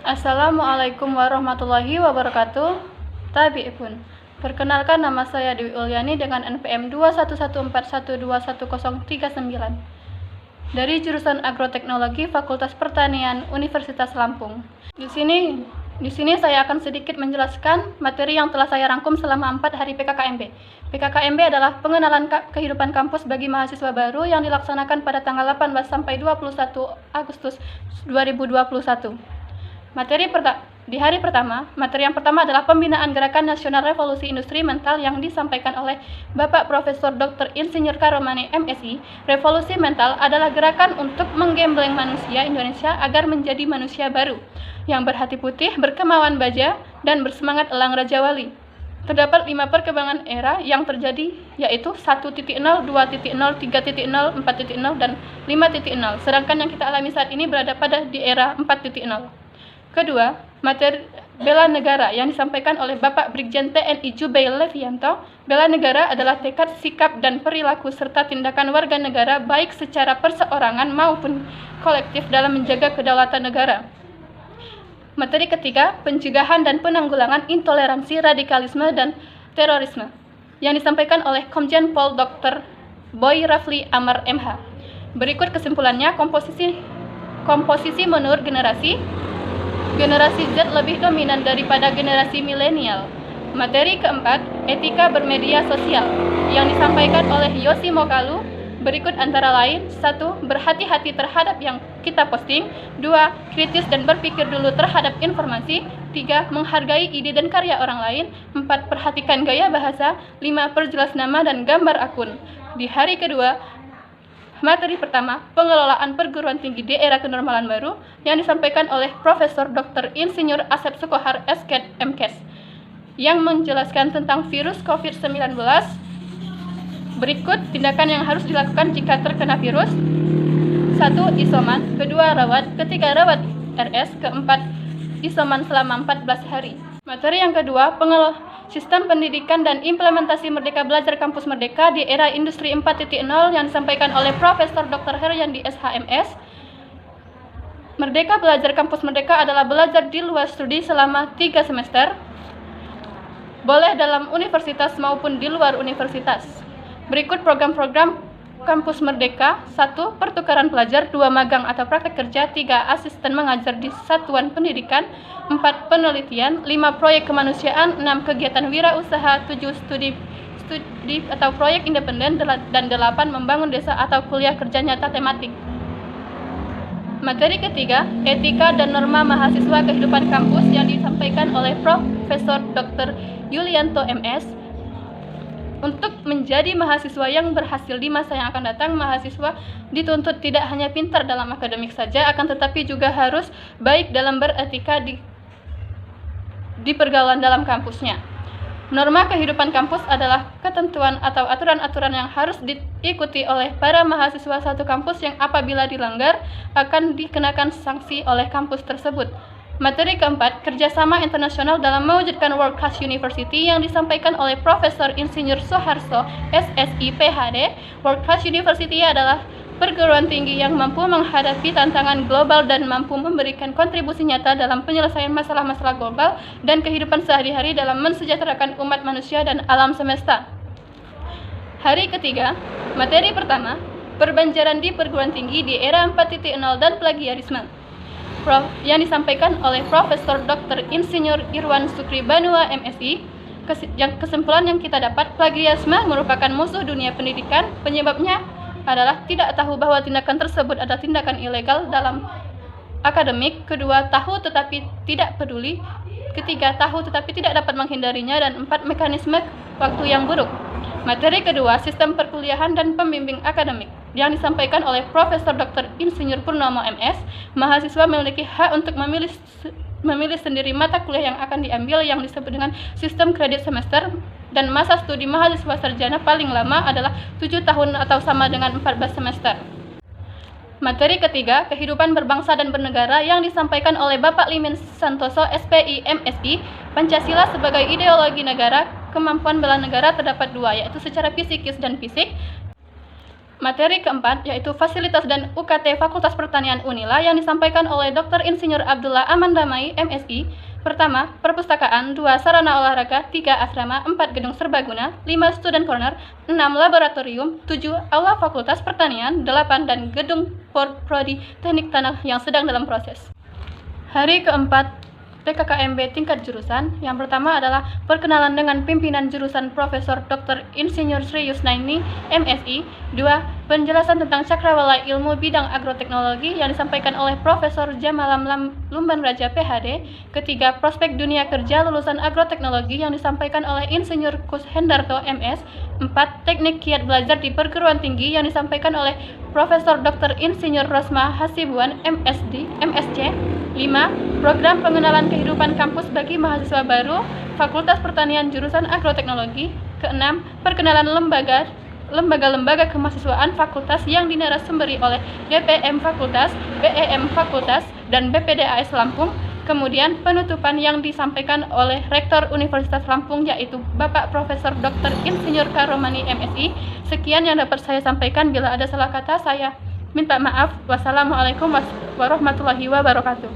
Assalamualaikum warahmatullahi wabarakatuh. Tabi'un. Perkenalkan, nama saya Dewi Uliani dengan NPM 21141211039 dari jurusan Agroteknologi Fakultas Pertanian Universitas Lampung. Di sini saya akan sedikit menjelaskan materi yang telah saya rangkum selama 4 hari PKKMB. PKKMB adalah pengenalan kehidupan kampus bagi mahasiswa baru yang dilaksanakan pada tanggal 18 sampai 21 Agustus 2021. Di hari pertama, materi yang pertama adalah pembinaan Gerakan Nasional Revolusi Industri Mental yang disampaikan oleh Bapak Profesor Dr. Insinyur Karomani MSI. Revolusi mental adalah gerakan untuk menggembleng manusia Indonesia agar menjadi manusia baru yang berhati putih, berkemauan baja, dan bersemangat elang Raja Wali. Terdapat 5 perkembangan era yang terjadi, yaitu 1.0, 2.0, 3.0, 4.0, dan 5.0. Sedangkan yang kita alami saat ini berada pada di era 4.0. Kedua, materi bela negara yang disampaikan oleh Bapak Brigjen TNI Jubail Levianto. Bela negara adalah tekad, sikap, dan perilaku serta tindakan warga negara baik secara perseorangan maupun kolektif dalam menjaga kedaulatan negara. Materi ketiga, pencegahan dan penanggulangan intoleransi, radikalisme, dan terorisme yang disampaikan oleh Komjen Pol Dr. Boy Rafli Amar MH. Berikut kesimpulannya. Komposisi menurut Generasi Z lebih dominan daripada generasi milenial. Materi keempat, etika bermedia sosial, yang disampaikan oleh Yosi Mokalu. Berikut antara lain: 1. Berhati-hati terhadap yang kita posting. 2. Kritis dan berpikir dulu terhadap informasi. 3. Menghargai ide dan karya orang lain. 4. Perhatikan gaya bahasa. 5. Perjelas nama dan gambar akun. Di hari kedua, materi pertama, pengelolaan perguruan tinggi di era kenormalan baru, yang disampaikan oleh Profesor Dr. Insinyur Asep Sukohar SKED MKes, yang menjelaskan tentang virus COVID-19. Berikut tindakan yang harus dilakukan jika terkena virus. 1. Isoman. 2. Rawat. 3. Rawat RS. 4. Isoman selama 14 hari. Materi yang kedua, sistem pendidikan dan implementasi Merdeka Belajar Kampus Merdeka di era Industri 4.0 yang disampaikan oleh Profesor Dr. Heryandi SHMS. Merdeka Belajar Kampus Merdeka adalah belajar di luar studi selama 3 semester, boleh dalam universitas maupun di luar universitas. Berikut program-program Kampus Merdeka. 1. Pertukaran pelajar. 2. Magang atau praktek kerja. 3. Asisten mengajar di satuan pendidikan. 4. Penelitian. 5. Proyek kemanusiaan. 6. Kegiatan wirausaha. 7. Studi atau proyek independen. Dan 8. Membangun desa atau kuliah kerja nyata tematik. Materi ketiga, etika dan norma mahasiswa kehidupan kampus, yang disampaikan oleh Profesor Dr. Yulianto MS. Untuk menjadi mahasiswa yang berhasil di masa yang akan datang, mahasiswa dituntut tidak hanya pintar dalam akademik saja, akan tetapi juga harus baik dalam beretika di pergaulan dalam kampusnya. Norma kehidupan kampus adalah ketentuan atau aturan-aturan yang harus diikuti oleh para mahasiswa satu kampus yang apabila dilanggar akan dikenakan sanksi oleh kampus tersebut. Materi keempat, kerjasama internasional dalam mewujudkan World Class University, yang disampaikan oleh Profesor Insinyur Soeharto SSI PhD. World Class University adalah perguruan tinggi yang mampu menghadapi tantangan global dan mampu memberikan kontribusi nyata dalam penyelesaian masalah-masalah global dan kehidupan sehari-hari dalam mensejahterakan umat manusia dan alam semesta. Hari ketiga, materi pertama, perbanjaran di perguruan tinggi di era 4.0 dan plagiarisme, yang disampaikan oleh Profesor Dr. Insinyur Irwan Sukri Banua MSI. Kesimpulan yang kita dapat, plagiarisme merupakan musuh dunia pendidikan. Penyebabnya adalah tidak tahu bahwa tindakan tersebut adalah tindakan ilegal dalam akademik. Kedua, tahu tetapi tidak peduli. Ketiga, tahu tetapi tidak dapat menghindarinya. Dan 4, mekanisme waktu yang buruk. Materi kedua, sistem perkuliahan dan pembimbing akademik, yang disampaikan oleh Profesor Dr. Insinyur Purnomo MS. Mahasiswa memiliki hak untuk memilih sendiri mata kuliah yang akan diambil, yang disebut dengan sistem kredit semester, dan masa studi mahasiswa sarjana paling lama adalah 7 tahun atau sama dengan 14 semester. Materi ketiga, kehidupan berbangsa dan bernegara, yang disampaikan oleh Bapak Limin Santoso SPI MSI. Pancasila sebagai ideologi negara. Kemampuan bela negara terdapat 2, yaitu secara psikis dan fisik. Materi keempat yaitu Fasilitas dan UKT Fakultas Pertanian Unila yang disampaikan oleh Dr. Insinyur Abdullah Aman Damai, MSI. Pertama, perpustakaan, 2 sarana olahraga, 3 asrama, 4 gedung serbaguna, 5 student corner, 6 laboratorium, 7 aula Fakultas Pertanian, 8 dan gedung prodi teknik tanah yang sedang dalam proses. Hari keempat PKKMB tingkat jurusan. Yang pertama adalah perkenalan dengan pimpinan jurusan Profesor Dr. Insinyur Sri Yusnaini, MSI. 2. Penjelasan tentang cakrawala ilmu bidang agroteknologi yang disampaikan oleh Profesor Jamalam Lumban Raja, PhD. Ketiga, prospek dunia kerja lulusan agroteknologi yang disampaikan oleh Insinyur Kus Hendarto, MS. 4. Teknik kiat belajar di perguruan tinggi yang disampaikan oleh Profesor Dr. Insinyur Rosma Hasibuan, MSc. 5. Program pengenalan kehidupan kampus bagi mahasiswa baru Fakultas Pertanian jurusan Agroteknologi. Keenam, perkenalan lembaga kemahasiswaan fakultas yang dinarasumberi oleh BPM Fakultas, BEM Fakultas, dan BPDAS Lampung. Kemudian penutupan yang disampaikan oleh Rektor Universitas Lampung yaitu Bapak Profesor Dr. Insinyur Karomani, MSI. Sekian yang dapat saya sampaikan, bila ada salah kata saya minta maaf. Wassalamualaikum warahmatullahi wabarakatuh.